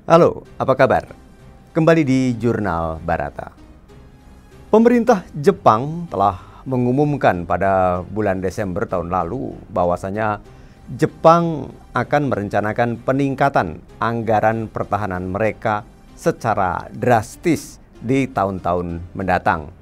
Halo, apa kabar? Kembali di Jurnal Barata. Pemerintah Jepang telah mengumumkan pada bulan Desember tahun lalu bahwasanya Jepang akan merencanakan peningkatan anggaran pertahanan mereka secara drastis di tahun-tahun mendatang.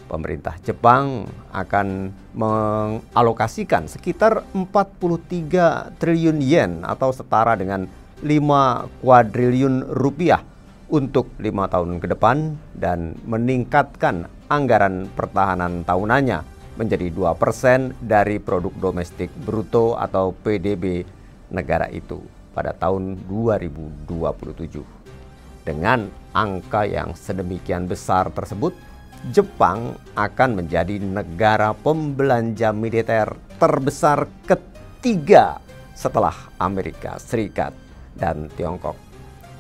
Pemerintah Jepang akan mengalokasikan sekitar 43 triliun yen atau setara dengan 5 kuadriliun rupiah untuk 5 tahun ke depan dan meningkatkan anggaran pertahanan tahunannya menjadi 2% dari produk domestik bruto atau PDB negara itu pada tahun 2027. Dengan angka yang sedemikian besar tersebut, Jepang akan menjadi negara pembelanja militer terbesar ketiga setelah Amerika Serikat dan Tiongkok.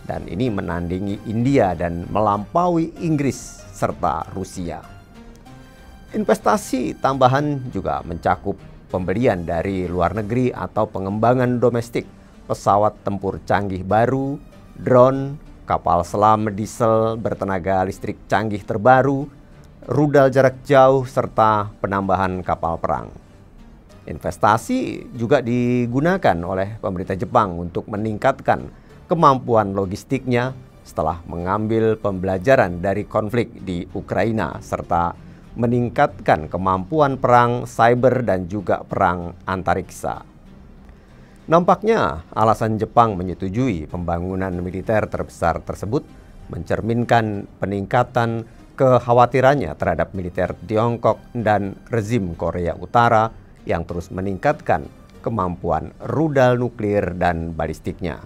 Dan ini menandingi India dan melampaui Inggris serta Rusia. Investasi tambahan juga mencakup pembelian dari luar negeri atau pengembangan domestik, pesawat tempur canggih baru, drone, kapal selam diesel bertenaga listrik canggih terbaru, rudal jarak jauh, serta penambahan kapal perang. Investasi juga digunakan oleh pemerintah Jepang untuk meningkatkan kemampuan logistiknya setelah mengambil pembelajaran dari konflik di Ukraina serta meningkatkan kemampuan perang cyber dan juga perang antariksa. Nampaknya alasan Jepang menyetujui pembangunan militer terbesar tersebut mencerminkan peningkatan kekhawatirannya terhadap militer Tiongkok dan rezim Korea Utara yang terus meningkatkan kemampuan rudal nuklir dan balistiknya.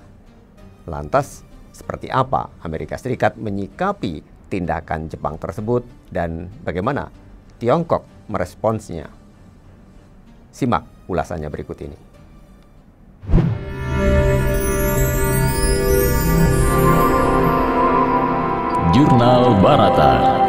Lantas, seperti apa Amerika Serikat menyikapi tindakan Jepang tersebut dan bagaimana Tiongkok meresponsnya? Simak ulasannya berikut ini. Jurnal Barata.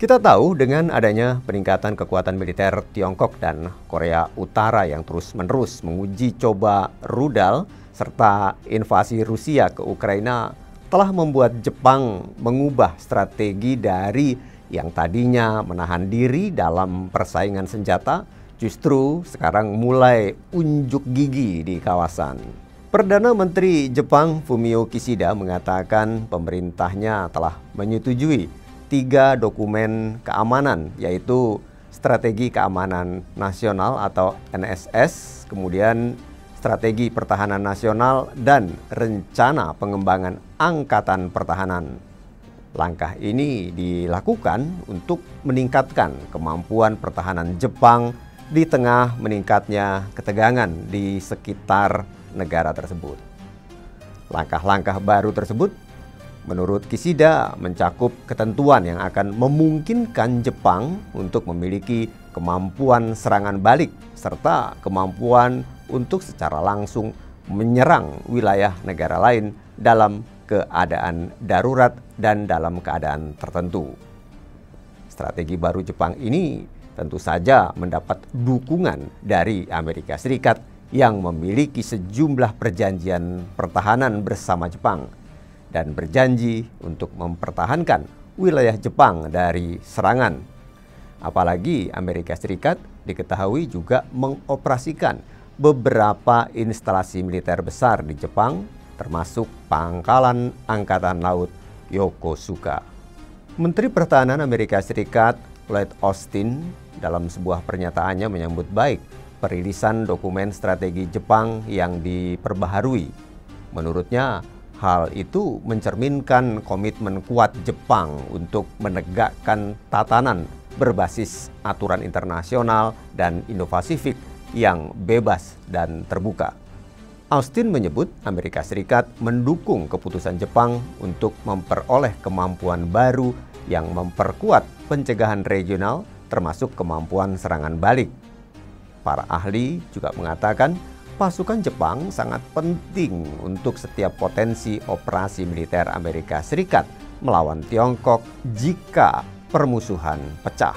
Kita tahu dengan adanya peningkatan kekuatan militer Tiongkok dan Korea Utara yang terus-menerus menguji coba rudal serta invasi Rusia ke Ukraina telah membuat Jepang mengubah strategi dari yang tadinya menahan diri dalam persaingan senjata, justru sekarang mulai unjuk gigi di kawasan. Perdana Menteri Jepang Fumio Kishida mengatakan pemerintahnya telah menyetujui 3 dokumen keamanan, yaitu Strategi Keamanan Nasional atau NSS, kemudian Strategi Pertahanan Nasional, dan Rencana Pengembangan Angkatan Pertahanan. Langkah ini dilakukan untuk meningkatkan kemampuan pertahanan Jepang di tengah meningkatnya ketegangan di sekitar negara tersebut. Langkah-langkah baru tersebut menurut Kishida mencakup ketentuan yang akan memungkinkan Jepang untuk memiliki kemampuan serangan balik serta kemampuan untuk secara langsung menyerang wilayah negara lain dalam keadaan darurat dan dalam keadaan tertentu. Strategi baru Jepang ini tentu saja mendapat dukungan dari Amerika Serikat yang memiliki sejumlah perjanjian pertahanan bersama Jepang dan berjanji untuk mempertahankan wilayah Jepang dari serangan. Apalagi Amerika Serikat diketahui juga mengoperasikan beberapa instalasi militer besar di Jepang, termasuk Pangkalan Angkatan Laut Yokosuka. Menteri Pertahanan Amerika Serikat Lloyd Austin dalam sebuah pernyataannya menyambut baik perilisan dokumen strategi Jepang yang diperbaharui. Menurutnya, hal itu mencerminkan komitmen kuat Jepang untuk menegakkan tatanan berbasis aturan internasional dan Indo-Pasifik yang bebas dan terbuka. Austin menyebut Amerika Serikat mendukung keputusan Jepang untuk memperoleh kemampuan baru yang memperkuat pencegahan regional termasuk kemampuan serangan balik. Para ahli juga mengatakan pasukan Jepang sangat penting untuk setiap potensi operasi militer Amerika Serikat melawan Tiongkok jika permusuhan pecah.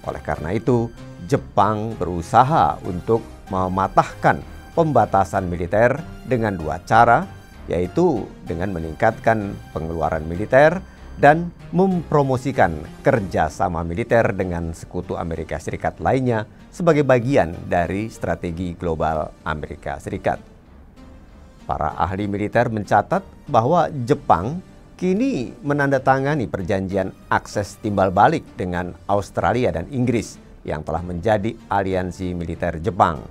Oleh karena itu, Jepang berusaha untuk mematahkan pembatasan militer dengan dua cara, yaitu dengan meningkatkan pengeluaran militer dan mempromosikan kerjasama militer dengan sekutu Amerika Serikat lainnya sebagai bagian dari strategi global Amerika Serikat. Para ahli militer mencatat bahwa Jepang kini menandatangani perjanjian akses timbal balik dengan Australia dan Inggris yang telah menjadi aliansi militer Jepang.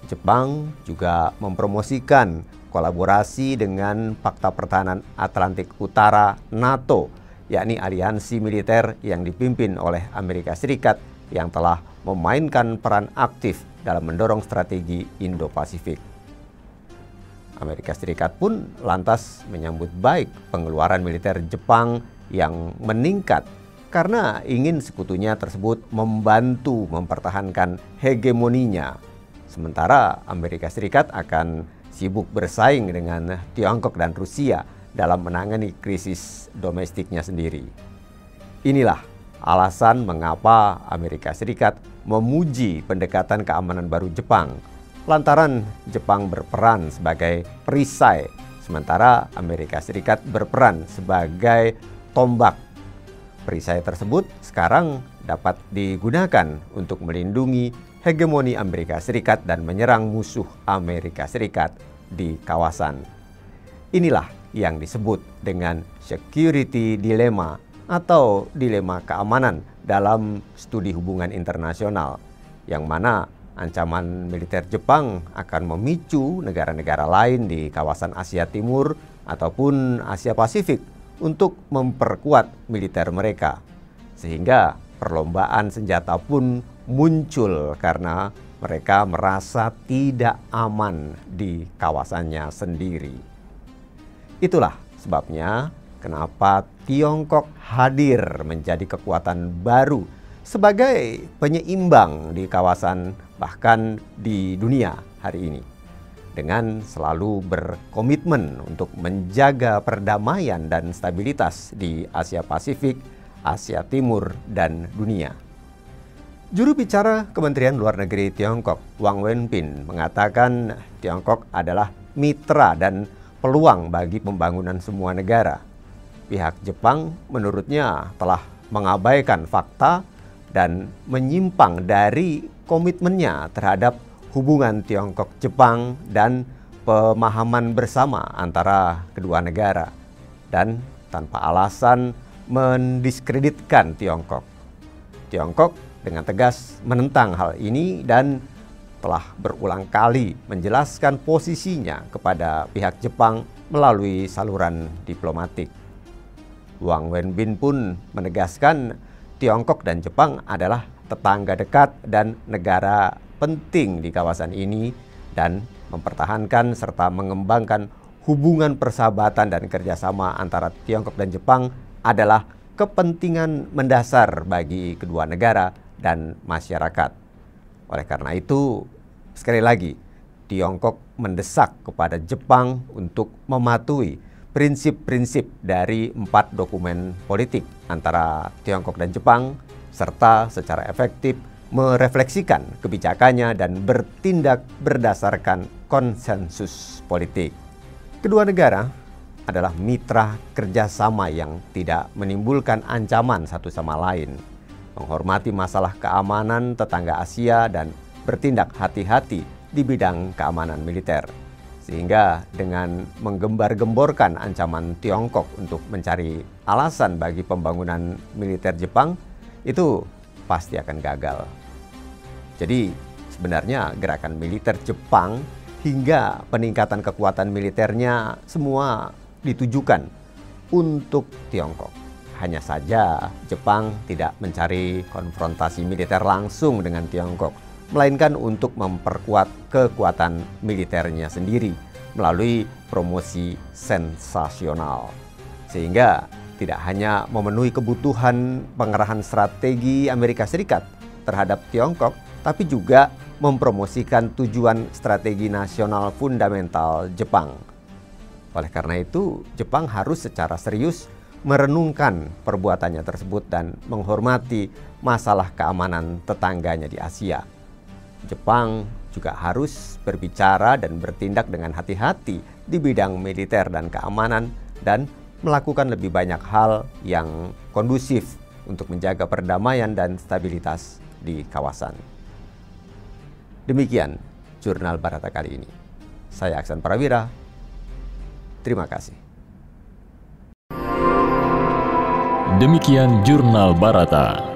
Jepang juga mempromosikan kolaborasi dengan Fakta Pertahanan Atlantik Utara NATO, yakni aliansi militer yang dipimpin oleh Amerika Serikat yang telah memainkan peran aktif dalam mendorong strategi Indo-Pasifik. Amerika Serikat pun lantas menyambut baik pengeluaran militer Jepang yang meningkat karena ingin sekutunya tersebut membantu mempertahankan hegemoninya. Sementara Amerika Serikat akan sibuk bersaing dengan Tiongkok dan Rusia dalam menangani krisis domestiknya sendiri. Inilah alasan mengapa Amerika Serikat memuji pendekatan keamanan baru Jepang. Lantaran Jepang berperan sebagai perisai, sementara Amerika Serikat berperan sebagai tombak. Perisai tersebut sekarang dapat digunakan untuk melindungi hegemoni Amerika Serikat dan menyerang musuh Amerika Serikat di kawasan. Inilah yang disebut dengan security dilemma atau dilema keamanan dalam studi hubungan internasional, yang mana ancaman militer Jepang akan memicu negara-negara lain di kawasan Asia Timur ataupun Asia Pasifik untuk memperkuat militer mereka. Sehingga perlombaan senjata pun muncul karena mereka merasa tidak aman di kawasannya sendiri. Itulah sebabnya kenapa Tiongkok hadir menjadi kekuatan baru sebagai penyeimbang di kawasan bahkan di dunia hari ini, dengan selalu berkomitmen untuk menjaga perdamaian dan stabilitas di Asia Pasifik, Asia Timur, dan dunia. Juru bicara Kementerian Luar Negeri Tiongkok, Wang Wenbin, mengatakan Tiongkok adalah mitra dan peluang bagi pembangunan semua negara. Pihak Jepang menurutnya telah mengabaikan fakta dan menyimpang dari komitmennya terhadap hubungan Tiongkok-Jepang dan pemahaman bersama antara kedua negara, dan tanpa alasan mendiskreditkan Tiongkok. Tiongkok dengan tegas menentang hal ini dan telah berulang kali menjelaskan posisinya kepada pihak Jepang melalui saluran diplomatik. Wang Wenbin pun menegaskan Tiongkok dan Jepang adalah tetangga dekat dan negara penting di kawasan ini, dan mempertahankan serta mengembangkan hubungan persahabatan dan kerjasama antara Tiongkok dan Jepang adalah kepentingan mendasar bagi kedua negara dan masyarakat. Oleh karena itu, sekali lagi, Tiongkok mendesak kepada Jepang untuk mematuhi prinsip-prinsip dari 4 dokumen politik antara Tiongkok dan Jepang, serta secara efektif merefleksikan kebijakannya dan bertindak berdasarkan konsensus politik. Kedua negara adalah mitra kerjasama yang tidak menimbulkan ancaman satu sama lain, menghormati masalah keamanan tetangga Asia, dan bertindak hati-hati di bidang keamanan militer. Sehingga dengan menggembar-gemborkan ancaman Tiongkok untuk mencari alasan bagi pembangunan militer Jepang, itu pasti akan gagal. Jadi sebenarnya gerakan militer Jepang hingga peningkatan kekuatan militernya semua ditujukan untuk Tiongkok. Hanya saja Jepang tidak mencari konfrontasi militer langsung dengan Tiongkok, melainkan untuk memperkuat kekuatan militernya sendiri melalui promosi sensasional. Sehingga tidak hanya memenuhi kebutuhan pengerahan strategi Amerika Serikat terhadap Tiongkok, tapi juga mempromosikan tujuan strategi nasional fundamental Jepang. Oleh karena itu, Jepang harus secara serius merenungkan perbuatannya tersebut dan menghormati masalah keamanan tetangganya di Asia. Jepang juga harus berbicara dan bertindak dengan hati-hati di bidang militer dan keamanan dan melakukan lebih banyak hal yang kondusif untuk menjaga perdamaian dan stabilitas di kawasan. Demikian Jurnal Barata kali ini. Saya Aksan Prawira. Terima kasih. Demikian Jurnal Barata.